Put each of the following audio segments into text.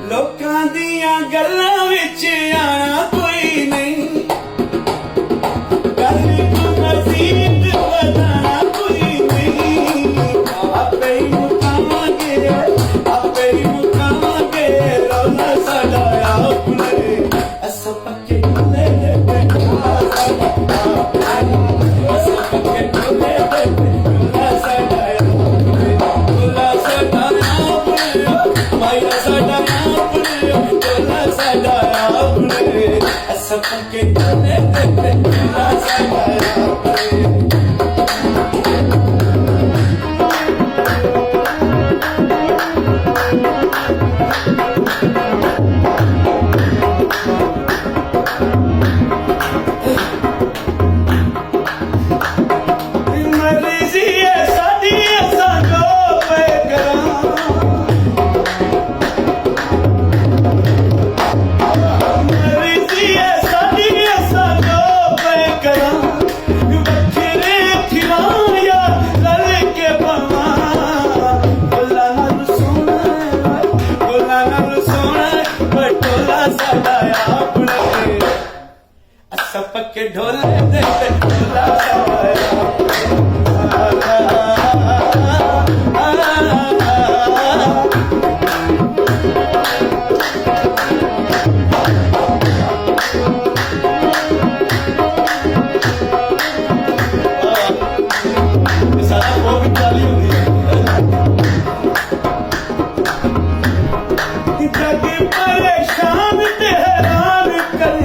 ਲੋਕਾਂ ਦੀਆਂ ਗੱਲਾਂ ਵਿੱਚ ਆਣਾ ਕੋਈ ਨਹੀਂ, ਗੱਲ ਨੂੰ ਮਜ਼ੀਦ ਵਧਾਣਾ ਕੋਈ ਨਹੀਂ। ਆਪੇ ਹੀ ਮੁਕਾਵਾਂਗੇ, ਆਪੇ ਹੀ ਮੁਕਾਵਾਂਗੇ, ਰੌਲਾ ਸਾਡਾ ਆਪਣੇ। ਅਸਾਂ ਪੱਕੇ ਢੋਲੇ ਦੇ ਰੌਲਾ ਸਾਡਾ ਆਪਣੇ, ਅਸਾਂ ਪੱਕੇ ਢੋਲੇ ਦੇ ਰੌਲਾ ਸਾਡਾ ਆਪਣੇ, ਰੌਲਾ ਸਾਡਾ ਆਪਣੇ, ਮਾਇਆ ਸਾਡਾ ਆਪਣੇ, ਰੌਲਾ ਸਾਡਾ ਆਪਣੇ। ਅਸਾਂ ਪੱਕੇ ਢੋਲੇ ਦੇ ਰੌਲਾ ਸਾਡਾ ਆਪਣੇ। ਪੱਕੇ ਢੋਲੇ ਦੇ ਢੋਲਾ ਸਾਰਾ ਉਹ ਵੀ ਚਾਲੀ ਹੁੰਦੀ ਹੈ। ਜਗ ਪਰੇਸ਼ਾਨ ਤੇ ਹੈਰਾਨ ਕਰ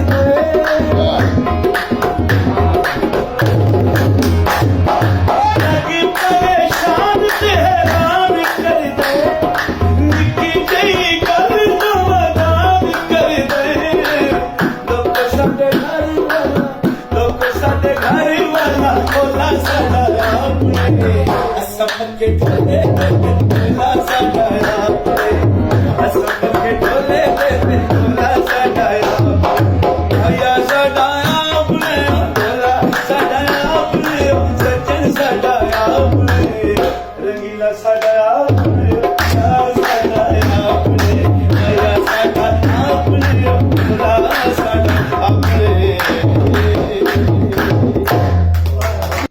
ਦੇ, ਅਸਾਂ ਪੱਕੇ ਢੋਲੇ